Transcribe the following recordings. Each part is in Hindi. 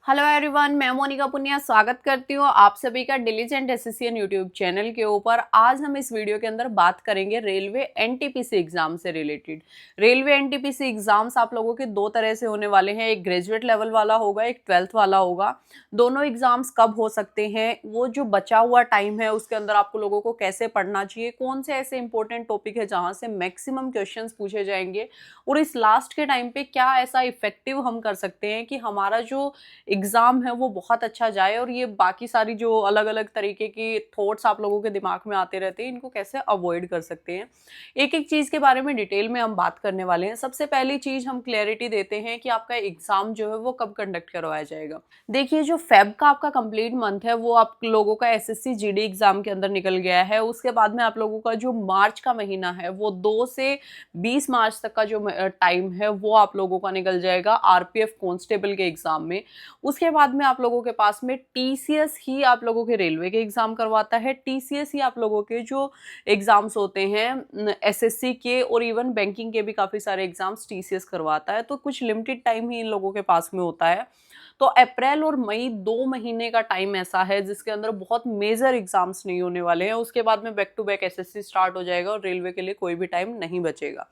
हेलो एवरीवन, मैं मोनिका पुनिया स्वागत करती हूँ आप सभी का डिलीजेंट एसएससी यूट्यूब चैनल के ऊपर। आज हम इस वीडियो के अंदर बात करेंगे रेलवे एनटीपीसी एग्जाम से रिलेटेड। रेलवे एनटीपीसी एग्जाम्स आप लोगों के दो तरह से होने वाले हैं, एक ग्रेजुएट लेवल वाला होगा, एक 12th वाला होगा। दोनों एग्जाम्स कब हो सकते हैं, वो जो बचा हुआ टाइम है उसके अंदर आपको लोगों को कैसे पढ़ना चाहिए, कौन से ऐसे इंपॉर्टेंट टॉपिक है जहाँ से मैक्सिमम क्वेश्चंस पूछे जाएंगे, और इस लास्ट के टाइम पे क्या ऐसा इफेक्टिव हम कर सकते हैं कि हमारा जो एग्जाम है वो बहुत अच्छा जाए, और ये बाकी सारी जो अलग अलग तरीके की थॉट्स आप लोगों के दिमाग में आते रहते हैं इनको कैसे अवॉइड कर सकते हैं। एक एक चीज के बारे में डिटेल में हम बात करने वाले हैं। सबसे पहली चीज हम क्लैरिटी देते हैं कि आपका एग्जाम जो है वो कब कंडक्ट करवाया जाएगा। देखिए, जो फेब का आपका कंप्लीट मंथ है वो आप लोगों का एसएससी जीडी एग्जाम के अंदर निकल गया है। उसके बाद में आप लोगों का जो मार्च का महीना है वो 2 से 20 मार्च तक का जो टाइम है वो आप लोगों का निकल जाएगा आरपीएफ कांस्टेबल के एग्जाम में। उसके बाद में आप लोगों के पास में टीसीएस ही आप लोगों के रेलवे के एग्जाम करवाता है। टीसीएस ही आप लोगों के जो एग्जाम्स होते हैं एसएससी के और इवन बैंकिंग के भी काफी सारे एग्जाम्स टीसीएस करवाता है। तो कुछ लिमिटेड टाइम ही इन लोगों के पास में होता है। तो अप्रैल और मई 2 महीने का टाइम ऐसा है जिसके अंदर बहुत मेजर एग्जाम्स नहीं होने वाले हैं। उसके बाद में back to back SSC start हो जाएगा और रेलवे के लिए कोई भी टाइम नहीं बचेगा।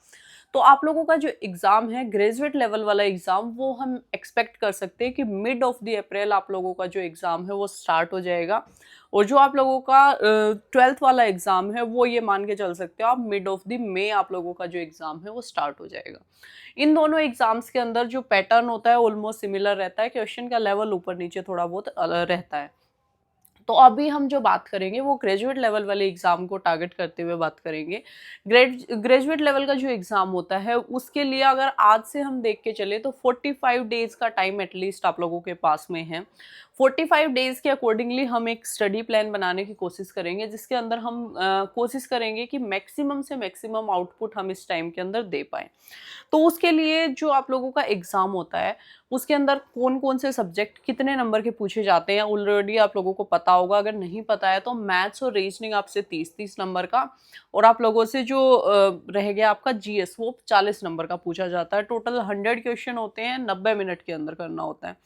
तो आप लोगों का जो एग्जाम है ग्रेजुएट लेवल वाला एग्जाम वो हम एक्सपेक्ट कर सकते हैं कि मिड ऑफ द अप्रैल आप लोगों का जो एग्जाम है वो स्टार्ट हो जाएगा। और जो आप लोगों का 12th वाला एग्जाम है वो ये मान के चल सकते हो आप मिड ऑफ द मई आप लोगों का जो एग्जाम है वो स्टार्ट हो जाएगा। इन दोनों एग्जाम्स के अंदर जो पैटर्न होता है ऑलमोस्ट सिमिलर रहता है, क्वेश्चन का लेवल ऊपर नीचे थोड़ा बहुत अलग रहता है। तो अभी हम जो बात करेंगे वो ग्रेजुएट लेवल वाले एग्जाम को टारगेट करते हुए बात करेंगे। ग्रेजुएट लेवल का जो एग्जाम होता है उसके लिए अगर आज से हम देख के चले तो 45 डेज का टाइम एटलीस्ट आप लोगों के पास में है। 45 डेज के अकॉर्डिंगली हम एक स्टडी प्लान बनाने की कोशिश करेंगे जिसके अंदर हम कोशिश करेंगे कि मैक्सिमम से मैक्सिमम आउटपुट हम इस टाइम के अंदर दे पाएँ। तो उसके लिए जो आप लोगों का एग्जाम होता है उसके अंदर कौन कौन से सब्जेक्ट कितने नंबर के पूछे जाते हैं ऑलरेडी आप लोगों को पता होगा। अगर नहीं पता है तो मैथ्स और रीजनिंग आपसे 30-30 नंबर का, और आप लोगों से जो रह गया आपका जीएस वो 40 नंबर का पूछा जाता है। टोटल 100 क्वेश्चन होते हैं, 90 मिनट के अंदर करना होता है।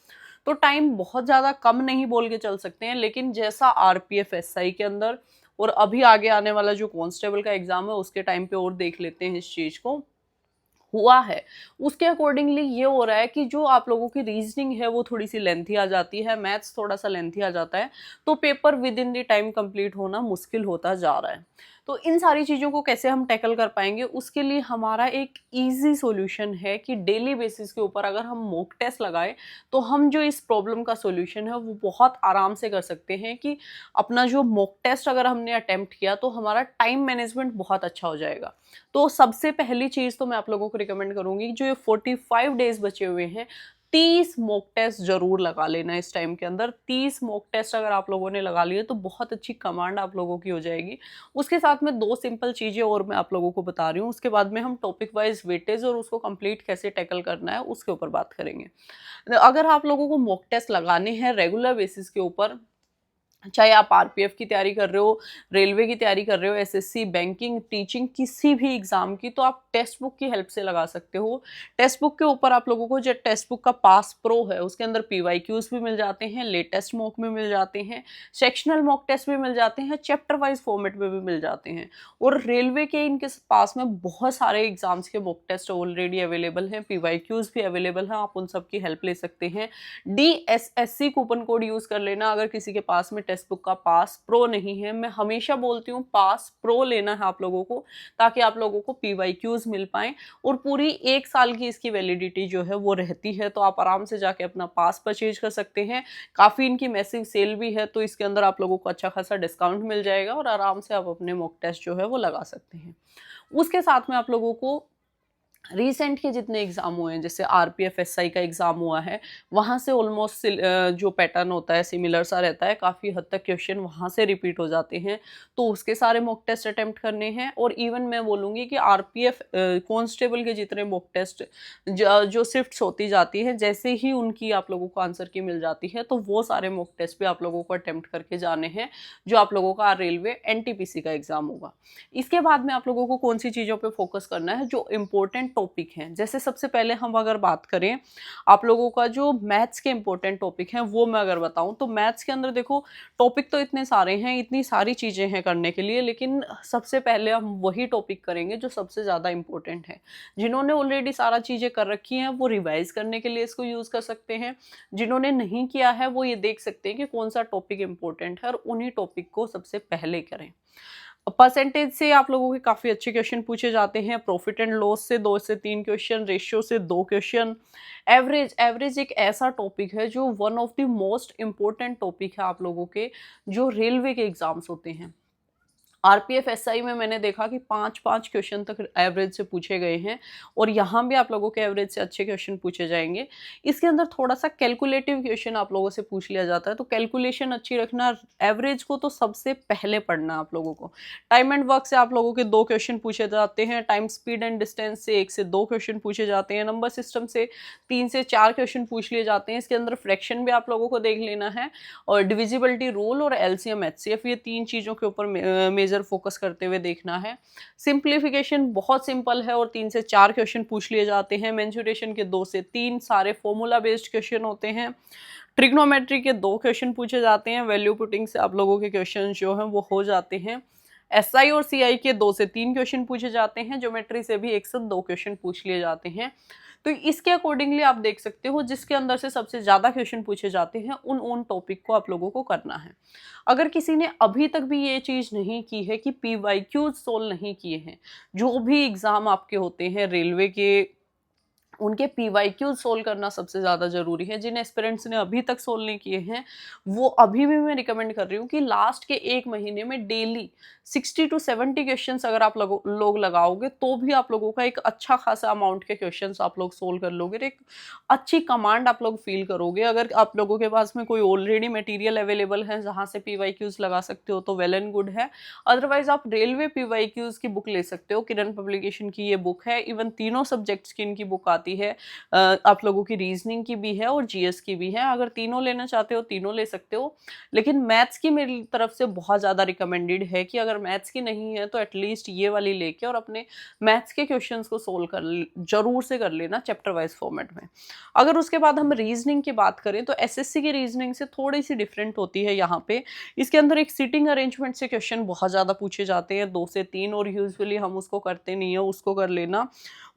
तो टाइम बहुत ज़्यादा कम नहीं बोल के चल सकते हैं, लेकिन जैसा आरपीएफ एसआई के अंदर और अभी आगे आने वाला जो कांस्टेबल का एग्जाम है उसके टाइम पे और देख लेते हैं इस चीज़ को हुआ है, उसके अकॉर्डिंगली ये हो रहा है कि जो आप लोगों की रीजनिंग है वो थोड़ी सी लेंथी आ जाती है, मैथ्स थोड़ा सा लेंथी आ जाता है। तो paper with in the time complete होना मुश्किल होता जा रहा है। तो इन सारी चीज़ों को कैसे हम टैकल कर पाएंगे, उसके लिए हमारा एक इजी सॉल्यूशन है कि डेली बेसिस के ऊपर अगर हम मॉक टेस्ट लगाए तो हम जो इस प्रॉब्लम का सॉल्यूशन है वो बहुत आराम से कर सकते हैं। कि अपना जो मॉक टेस्ट अगर हमने अटेम्प्ट किया तो हमारा टाइम मैनेजमेंट बहुत अच्छा हो जाएगा। तो सबसे पहली चीज़ तो मैं आप लोगों को रिकमेंड करूंगी, जो ये 45 डेज बचे हुए हैं 30 मॉक टेस्ट जरूर लगा लेना इस टाइम के अंदर। 30 मॉक टेस्ट अगर आप लोगों ने लगा लिए तो बहुत अच्छी कमांड आप लोगों की हो जाएगी। उसके साथ में 2 सिंपल चीज़ें और मैं आप लोगों को बता रही हूँ, उसके बाद में हम टॉपिक वाइज वेटेज और उसको कंप्लीट कैसे टैकल करना है उसके ऊपर बात करेंगे। अगर आप लोगों को मॉक टेस्ट लगाने हैं रेगुलर बेसिस के ऊपर, चाहे आप आरपीएफ की तैयारी कर रहे हो, रेलवे की तैयारी कर रहे हो, एसएससी, बैंकिंग, टीचिंग, किसी भी एग्जाम की, तो आप टेक्स्ट बुक की हेल्प से लगा सकते हो। टेक्स्ट बुक के ऊपर आप लोगों को जो टेक्स्ट बुक का पास प्रो है उसके अंदर पीवाईक्यूज भी मिल जाते हैं, लेटेस्ट मॉक में मिल जाते हैं, सेक्शनल मॉक टेस्ट भी मिल जाते हैं, चैप्टर वाइज फॉर्मेट में भी मिल जाते हैं। और रेलवे के इनके पास में बहुत सारे एग्जाम्स के मॉक टेस्ट ऑलरेडी अवेलेबल हैं, पीवाईक्यूज भी अवेलेबल हैं, आप उन सब की हेल्प ले सकते हैं। DSSC कूपन कोड यूज कर लेना अगर किसी के पास में टेक्स्ट बुक का पास प्रो नहीं है। मैं हमेशा बोलती हूँ पास प्रो लेना है आप लोगों को, ताकि आप लोगों को पीवाईक्यूज मिल पाए और पूरी 1 साल की इसकी वैलिडिटी जो है वो रहती है। तो आप आराम से जाके अपना पास परचेज कर सकते हैं। काफ़ी इनकी मैसिव सेल भी है तो इसके अंदर आप लोगों को अच्छा खासा डिस्काउंट मिल जाएगा और आराम से आप अपने मॉक टेस्ट जो है वो लगा सकते हैं। उसके साथ में आप लोगों को रिसेंट के जितने एग्जाम हुए हैं, जैसे आरपीएफ एसआई का एग्जाम हुआ है, वहाँ से ऑलमोस्ट जो पैटर्न होता है सिमिलर सा रहता है, काफ़ी हद तक क्वेश्चन वहाँ से रिपीट हो जाते हैं। तो उसके सारे मॉक टेस्ट अटेम्प्ट करने हैं। और इवन मैं बोलूँगी कि आरपीएफ कांस्टेबल के जितने मॉक टेस्ट जो शिफ्ट्स होती जाती है, जैसे ही उनकी आप लोगों को आंसर की मिल जाती है तो वो सारे मॉक टेस्ट भी आप लोगों को अटेम्प्ट करके जाने हैं, जो आप लोगों का रेलवे एनटीपीसी का एग्जाम होगा। इसके बाद में आप लोगों को कौन सी चीज़ों पर फोकस करना है, जो इम्पोर्टेंट टॉपिक हैं। जैसे सबसे पहले हम अगर बात करें आप लोगों का जो मैथ्स के इंपॉर्टेंट टॉपिक हैं वो मैं अगर बताऊं तो मैथ्स के अंदर देखो टॉपिक तो इतने सारे हैं, इतनी सारी चीज़ें हैं करने के लिए, लेकिन सबसे पहले हम वही टॉपिक करेंगे जो सबसे ज़्यादा इंपॉर्टेंट है। जिन्होंने ऑलरेडी सारा चीज़ें कर रखी हैं वो रिवाइज करने के लिए इसको यूज़ कर सकते हैं, जिन्होंने नहीं किया है वो ये देख सकते हैं कि कौन सा टॉपिक इंपॉर्टेंट है और उन्हीं टॉपिक को सबसे पहले करें। परसेंटेज से आप लोगों के काफ़ी अच्छे क्वेश्चन पूछे जाते हैं, प्रॉफिट एंड लॉस से 2 से 3 क्वेश्चन, रेशियो से 2 क्वेश्चन। एवरेज एक ऐसा टॉपिक है जो one of the most important topic है आप लोगों के जो रेलवे के एग्जाम्स होते हैं। आरपीएफ एसआई में मैंने देखा कि 5-5 क्वेश्चन तक एवरेज से पूछे गए हैं और यहाँ भी आप लोगों के एवरेज से अच्छे क्वेश्चन पूछे जाएंगे। इसके अंदर थोड़ा सा कैलकुलेटिव क्वेश्चन आप लोगों से पूछ लिया जाता है, तो कैलकुलेशन अच्छी रखना। एवरेज को तो सबसे पहले पढ़ना आप लोगों को। टाइम एंड वर्क से आप लोगों के 2 क्वेश्चन पूछे जाते हैं, टाइम स्पीड एंड डिस्टेंस से 1 से 2 क्वेश्चन पूछे जाते हैं, नंबर सिस्टम से 3 से 4 क्वेश्चन पूछ लिए जाते हैं। इसके अंदर फ्रैक्शन भी आप लोगों को देख लेना है और डिविजिबिलिटी रूल और एलसीएम एचसीएफ, ये 3 चीज़ों के ऊपर मेजर फोकस करते हुए देखना है। सिंप्लीफिकेशन बहुत सिंपल है और 3 से 4 क्वेश्चन पूछ लिए जाते हैं। मेंसुरेशन के 2 से 3 सारे फॉर्मूला बेस्ड क्वेश्चन होते हैं। ट्रिग्नोमेट्री के 2 क्वेश्चन पूछे जाते हैं। वैल्यू पुटिंग से आप लोगों के क्वेश्चन जो हैं वो हो जाते हैं। एसआई और सीआई के 2 से 3 क्वेश्चन पूछे जाते हैं। ज्योमेट्री से भी 1 से 2 क्वेश्चन पूछ लिए जाते हैं। तो इसके अकॉर्डिंगली आप देख सकते हो जिसके अंदर से सबसे ज़्यादा क्वेश्चन पूछे जाते हैं उन टॉपिक को आप लोगों को करना है। अगर किसी ने अभी तक भी ये चीज़ नहीं की है कि पीवाईक्यूज सोल्व नहीं किए हैं, जो भी एग्ज़ाम आपके होते हैं रेलवे के, उनके पीवाईक्यूज सोल्व करना सबसे ज़्यादा ज़रूरी है। जिन एस्पिरेंट्स ने अभी तक सोल्व नहीं किए हैं वो अभी भी मैं रिकमेंड कर रही हूँ कि लास्ट के 1 महीने में डेली 60 to 70 क्वेश्चंस अगर आप लोग लगाओगे तो भी आप लोगों का एक अच्छा खासा अमाउंट के क्वेश्चंस आप लोग सोल्व कर लोगे। एक अच्छी कमांड आप लोग फील करोगे। अगर आप लोगों के पास में कोई ऑलरेडी मटेरियल अवेलेबल है जहाँ से पीवाईक्यूज लगा सकते हो तो वेल एंड गुड है। अदरवाइज आप रेलवे पीवाईक्यूज की बुक ले सकते हो। किरण पब्लिकेशन की ये बुक है। इवन तीनों सब्जेक्ट्स की इनकी बुक आती है। आप लोगों की रीजनिंग की भी है और जीएस की भी है। अगर तीनों लेना चाहते हो तीनों ले सकते हो, लेकिन मैथ्स की मेरी तरफ से बहुत ज़्यादा रिकमेंडेड है कि अगर मैथ्स की नहीं है तो एटलीस्ट ये वाली लेके और अपने मैथ्स के क्वेश्चंस को सोल्व जरूर से कर लेना चैप्टर वाइज फॉर्मेट में। अगर उसके बाद हम रीजनिंग की बात करें तो एसएससी की रीजनिंग से थोड़ी सी डिफरेंट होती है यहाँ पे। इसके अंदर एक सीटिंग अरेंजमेंट से क्वेश्चन बहुत ज़्यादा पूछे जाते हैं 2 से 3 और यूजुअली हम उसको करते नहीं है, उसको कर लेना।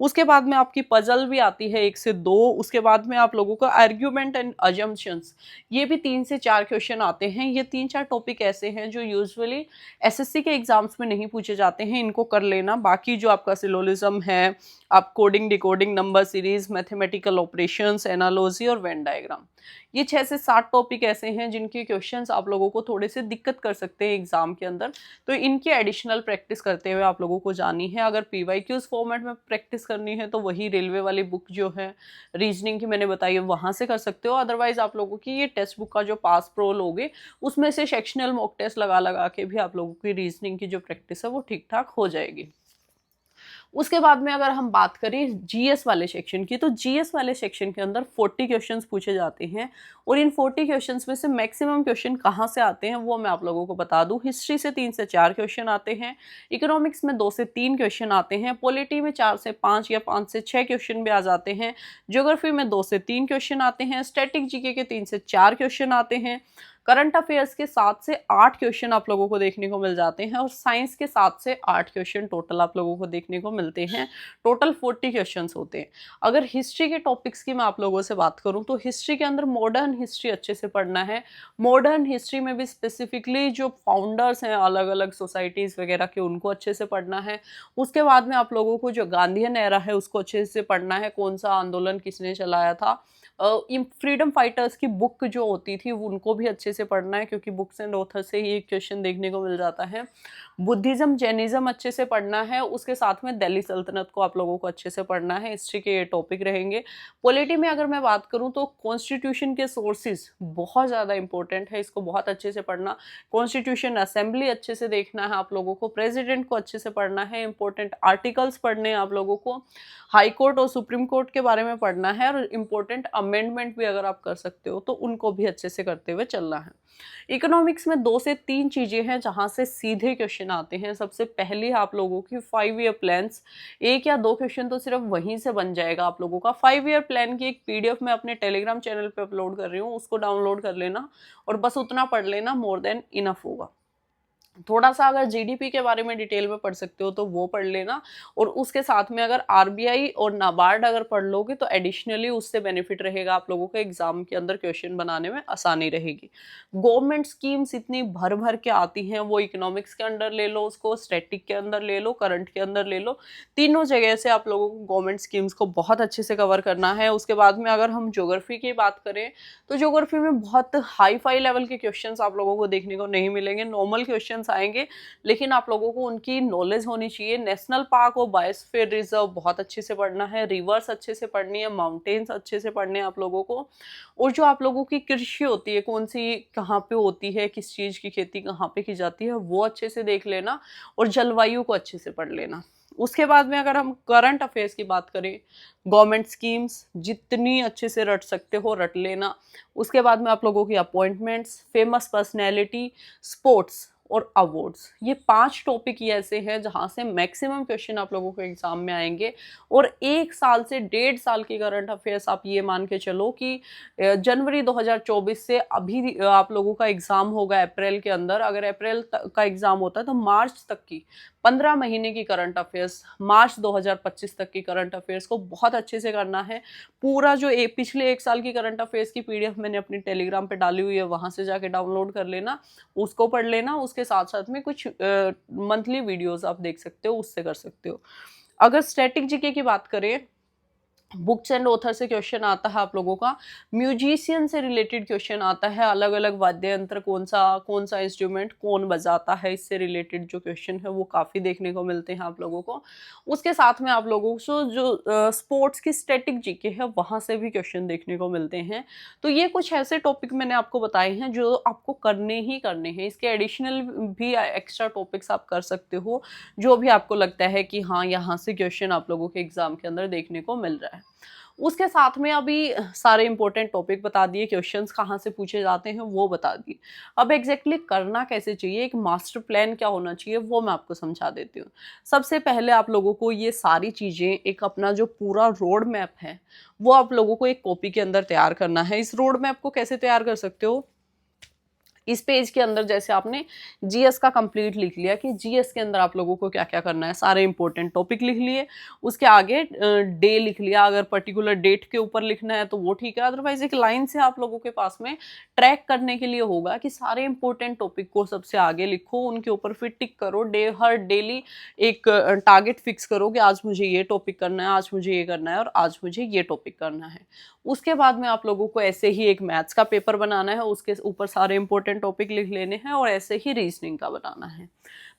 उसके बाद में आपकी पजल भी आती है 1 से 2। उसके बाद में आप लोगों का आर्ग्यूमेंट एंड अजम्पशंस, ये भी 3 से 4 क्वेश्चन आते हैं। ये 3-4 टॉपिक ऐसे हैं जो यूजुअली एसएससी के एग्जाम्स में नहीं पूछे जाते हैं, इनको कर लेना। बाकी जो आपका सिलोलिज्म है, आप coding decoding, number series, mathematical operations, analogy और वेन डायग्राम, ये 6 से 7 टॉपिक ऐसे हैं जिनके क्वेश्चंस आप लोगों को थोड़े से दिक्कत कर सकते हैं एग्जाम के अंदर। तो इनकी एडिशनल प्रैक्टिस करते हुए आप लोगों को जानी है। अगर पीवाईक्यूज फॉर्मेट में प्रैक्टिस करनी है तो वही रेलवे वाली बुक जो है रीजनिंग की मैंने बताई है वहाँ से कर सकते हो। अदरवाइज आप लोगों की ये टेक्स्ट बुक का जो पास प्रो लोगे उसमें से सेक्शनल मॉक टेस्ट लगा के भी आप लोगों की रीजनिंग की जो प्रैक्टिस है वो ठीक ठाक हो जाएगी। उसके बाद में अगर हम बात करें जीएस वाले सेक्शन की, तो जीएस वाले सेक्शन के अंदर 40 क्वेश्चंस पूछे जाते हैं और इन 40 क्वेश्चंस में से मैक्सिमम क्वेश्चन कहाँ से आते हैं वो मैं आप लोगों को बता दूं। हिस्ट्री से 3 से 4 क्वेश्चन आते हैं, इकोनॉमिक्स में 2 से 3 क्वेश्चन आते हैं, पॉलिटी में 4 से 5 या 5 से 6 क्वेश्चन भी आ जाते हैं, ज्योग्राफी में 2 से 3 क्वेश्चन आते हैं, स्टैटिक जीके के 3 से 4 क्वेश्चन आते हैं, करंट अफेयर्स के 7 से 8 क्वेश्चन आप लोगों को देखने को मिल जाते हैं और साइंस के 7 से 8 क्वेश्चन टोटल आप लोगों को देखने को मिलते हैं। टोटल 40 क्वेश्चंस होते हैं। अगर हिस्ट्री के टॉपिक्स की मैं आप लोगों से बात करूं तो हिस्ट्री के अंदर मॉडर्न हिस्ट्री अच्छे से पढ़ना है। मॉडर्न हिस्ट्री में भी स्पेसिफिकली जो फाउंडर्स हैं अलग अलग सोसाइटीज़ वगैरह के, उनको अच्छे से पढ़ना है। उसके बाद में आप लोगों को जो गांधीयन एरा है उसको अच्छे से पढ़ना है, कौन सा आंदोलन किसने चलाया था। फ्रीडम फाइटर्स की बुक जो होती थी उनको भी अच्छे से पढ़ना है क्योंकि बुक्स एंड ऑथर से ही एक क्वेश्चन देखने को मिल जाता है। बुद्धिज्म जैनिज्म अच्छे से पढ़ना है। उसके साथ में दिल्ली सल्तनत को आप लोगों को अच्छे से पढ़ना है। हिस्ट्री के ये टॉपिक रहेंगे। पॉलिटी में अगर मैं बात करूं तो कॉन्स्टिट्यूशन के सोर्सेज बहुत ज़्यादा इंपॉर्टेंट है, इसको बहुत अच्छे से पढ़ना। कॉन्स्टिट्यूशन असेंबली अच्छे से देखना है आप लोगों को, प्रेसिडेंट को अच्छे से पढ़ना है, इंपॉर्टेंट आर्टिकल्स पढ़ने हैं आप लोगों को, हाई कोर्ट और सुप्रीम कोर्ट के बारे में पढ़ना है और इंपॉर्टेंट अमेंडमेंट भी अगर आप कर सकते हो तो उनको भी अच्छे से करते हुए चलना है। इकोनॉमिक्स में 2 से 3 चीज़ें हैं जहाँ से सीधे क्वेश्चन क्वेश्चन आते हैं, सबसे पहले आप लोगों की 5 ईयर प्लान्स, 1 या 2 क्वेश्चन तो सिर्फ वहीं से बन जाएगा आप लोगों का। 5 ईयर प्लान की एक पीडीएफ मैं अपने टेलीग्राम चैनल पे अपलोड कर रही हूँ, उसको डाउनलोड कर लेना और बस उतना पढ़ लेना, मोर देन इनफ होगा। थोड़ा सा अगर जीडीपी के बारे में डिटेल में पढ़ सकते हो तो वो पढ़ लेना, और उसके साथ में अगर आरबीआई और नाबार्ड अगर पढ़ लोगे तो एडिशनली उससे बेनिफिट रहेगा, आप लोगों को एग्जाम के अंदर क्वेश्चन बनाने में आसानी रहेगी। गवर्नमेंट स्कीम्स इतनी भर भर के आती हैं, वो इकोनॉमिक्स के अंदर ले लो, उसको स्टैटिक के अंदर ले लो, करंट के अंदर ले लो, तीनों जगह से आप लोगों को गवर्नमेंट स्कीम्स को बहुत अच्छे से कवर करना है। उसके बाद में अगर हम ज्योग्राफी की बात करें तो ज्योग्राफी में बहुत हाई फाई लेवल के क्वेश्चंस आप लोगों को देखने को नहीं मिलेंगे, नॉर्मल क्वेश्चंस आएंगे, लेकिन आप लोगों को उनकी नॉलेज होनी चाहिए। नेशनल पार्क और बायोस्फीयर रिजर्व बहुत अच्छे से पढ़ना है, रिवर्स अच्छे से पढ़नी है, माउंटेन्स अच्छे से पढ़ने हैं आप लोगों को, और जो आप लोगों की कृषि होती है, कौन सी कहाँ पे होती है, किस चीज की खेती कहाँ पे की जाती है, वो अच्छे से देख लेना, और जलवायु को अच्छे से पढ़ लेना। उसके बाद में अगर हम करंट अफेयर्स की बात करें, गवर्नमेंट स्कीम्स जितनी अच्छे से रट सकते हो रट लेना। उसके बाद में आप लोगों की अपॉइंटमेंट्स, फेमस पर्सनैलिटी, स्पोर्ट्स और अवार्ड्स, ये 5 टॉपिक ही ऐसे हैं जहाँ से मैक्सिमम क्वेश्चन आप लोगों को एग्जाम में आएंगे। और 1 साल से 1.5 साल की करंट अफेयर्स आप ये मान के चलो कि जनवरी 2024 से अभी आप लोगों का एग्जाम होगा अप्रैल के अंदर, अगर अप्रैल का एग्जाम होता है तो मार्च तक की 15 महीने की करंट अफेयर्स, मार्च 2025 तक की करंट अफेयर्स को बहुत अच्छे से करना है। पूरा जो पिछले 1 साल की करंट अफेयर्स की पीडीएफ मैंने अपनी टेलीग्राम पे डाली हुई है, वहां से जाके डाउनलोड कर लेना, उसको पढ़ लेना। उसके साथ साथ में कुछ मंथली वीडियोस आप देख सकते हो, उससे कर सकते हो। अगर स्टैटिक जीके की बात करें, बुक्स एंड ऑथर से क्वेश्चन आता है आप लोगों का, म्यूजिशियन से रिलेटेड क्वेश्चन आता है, अलग अलग वाद्य यंत्र कौन सा इंस्ट्रूमेंट कौन बजाता है, इससे रिलेटेड जो क्वेश्चन है वो काफ़ी देखने को मिलते हैं आप लोगों को। उसके साथ में आप लोगों को जो स्पोर्ट्स की स्टैटिक जीके है वहाँ से भी क्वेश्चन देखने को मिलते हैं। तो ये कुछ ऐसे टॉपिक मैंने आपको बताए हैं जो आपको करने ही करने हैं। इसके एडिशनल भी एक्स्ट्रा टॉपिक्स आप कर सकते हो, जो भी आपको लगता है कि हाँ यहाँ से क्वेश्चन आप लोगों के एग्जाम के अंदर देखने को मिल रहा है। उसके साथ में अभी सारे इंपॉर्टेंट टॉपिक बता दिए, क्वेश्चंस कहाँ से पूछे जाते हैं वो बता दिए। अब एग्जैक्टली करना कैसे चाहिए, एक मास्टर प्लान क्या होना चाहिए, वो मैं आपको समझा देती हूँ। सबसे पहले आप लोगों को ये सारी चीज़ें, एक अपना जो पूरा रोड मैप है वो आप लोगों को एक कॉपी के अंदर तैयार करना है। इस रोड मैप को कैसे तैयार कर सकते हो, इस पेज के अंदर जैसे आपने जीएस का कंप्लीट लिख लिया कि जीएस के अंदर आप लोगों को क्या क्या करना है, सारे इंपॉर्टेंट टॉपिक लिख लिए, उसके आगे डे लिख लिया, अगर पर्टिकुलर डेट के ऊपर लिखना है तो वो ठीक है, अदरवाइज एक लाइन से आप लोगों के पास में ट्रैक करने के लिए होगा कि सारे इंपॉर्टेंट टॉपिक को सबसे आगे लिखो, उनके ऊपर फिर टिक करो, हर डेली एक टारगेट फिक्स करो कि आज मुझे ये टॉपिक करना है, आज मुझे ये करना है और आज मुझे ये टॉपिक करना है। उसके बाद में आप लोगों को ऐसे ही एक मैथ्स का पेपर बनाना है, उसके ऊपर सारे इंपॉर्टेंट टॉपिक लिख लेने हैं, और ऐसे ही रीजनिंग का बनाना है।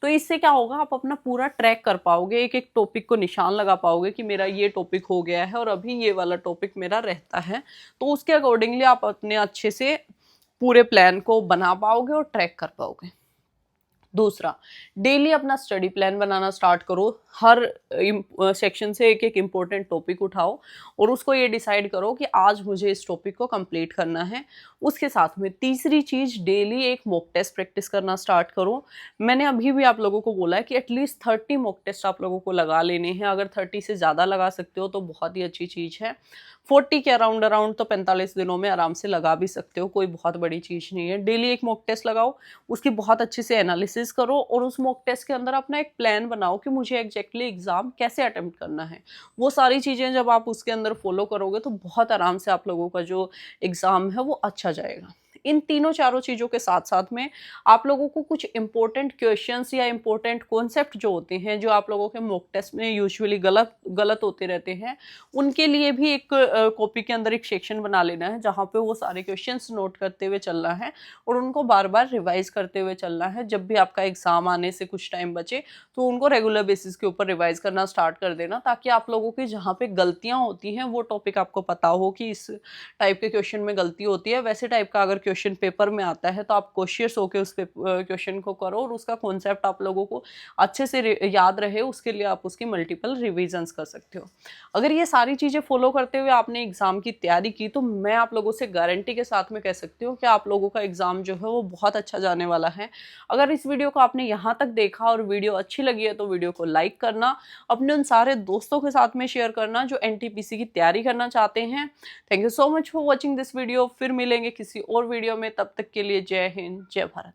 तो इससे क्या होगा, आप अपना पूरा ट्रैक कर पाओगे, एक एक टॉपिक को निशान लगा पाओगे कि मेरा ये टॉपिक हो गया है और अभी ये वाला टॉपिक मेरा रहता है। तो उसके अकॉर्डिंगली आप अपने अच्छे से पूरे प्लान को बना पाओगे और ट्रैक कर पाओगे। दूसरा, डेली अपना स्टडी प्लान बनाना स्टार्ट करो। हर सेक्शन से एक एक इम्पोर्टेंट टॉपिक उठाओ और उसको ये डिसाइड करो कि आज मुझे इस टॉपिक को कंप्लीट करना है। उसके साथ में तीसरी चीज़, डेली एक मॉक टेस्ट प्रैक्टिस करना स्टार्ट करो। मैंने अभी भी आप लोगों को बोला है कि एटलीस्ट 30 मॉक टेस्ट आप लोगों को लगा लेने हैं। अगर 30 से ज़्यादा लगा सकते हो तो बहुत ही अच्छी चीज़ है। 40 के अराउंड तो 45 दिनों में आराम से लगा भी सकते हो, कोई बहुत बड़ी चीज़ नहीं है। डेली एक मॉक टेस्ट लगाओ, उसकी बहुत अच्छे से एनालिसिस करो और उस मॉक टेस्ट के अंदर अपना एक प्लान बनाओ कि मुझे एग्जैक्टली एग्जाम कैसे अटेम्प्ट करना है। वो सारी चीज़ें जब आप उसके अंदर फॉलो करोगे तो बहुत आराम से आप लोगों का जो एग्ज़ाम है वो अच्छा जाएगा। इन तीनों चारों चीज़ों के साथ साथ में आप लोगों को कुछ इंपॉर्टेंट क्वेश्चंस या इंपॉर्टेंट कॉन्सेप्ट जो होते हैं, जो आप लोगों के मॉक टेस्ट में यूजुअली गलत होते रहते हैं, उनके लिए भी एक कॉपी के अंदर एक सेक्शन बना लेना है जहाँ पे वो सारे क्वेश्चंस नोट करते हुए चलना है और उनको बार बार रिवाइज करते हुए चलना है। जब भी आपका एग्जाम आने से कुछ टाइम बचे तो उनको रेगुलर बेसिस के ऊपर रिवाइज करना स्टार्ट कर देना, ताकि आप लोगों की जहाँ पे गलतियाँ होती हैं वो टॉपिक आपको पता हो कि इस टाइप के क्वेश्चन में गलती होती है, वैसे टाइप का अगर क्वेश्चन पेपर में आता है, तो आप कॉशियस होकर उस क्वेश्चन को करो और उसका कॉन्सेप्ट आप लोगों को अच्छे से याद रहे, उसके लिए आप उसकी मल्टीपल रिविजन्स कर सकते हो। अगर ये सारी चीज़ें फॉलो करते हुए आपने एग्ज़ाम की तैयारी की तो मैं आप लोगों से गारंटी के साथ में कह सकती हूँ कि आप लोगों का एग्ज़ाम जो है वो बहुत अच्छा जाने वाला है। अगर इस वीडियो को आपने यहाँ तक देखा और वीडियो अच्छी लगी है तो वीडियो को लाइक करना, अपने उन सारे दोस्तों के साथ में शेयर करना जो एनटीपीसी की तैयारी करना चाहते हैं। Thank you so much for watching this video. फिर मिलेंगे किसी और वीडियो में, तब तक के लिए जय हिंद, जय भारत।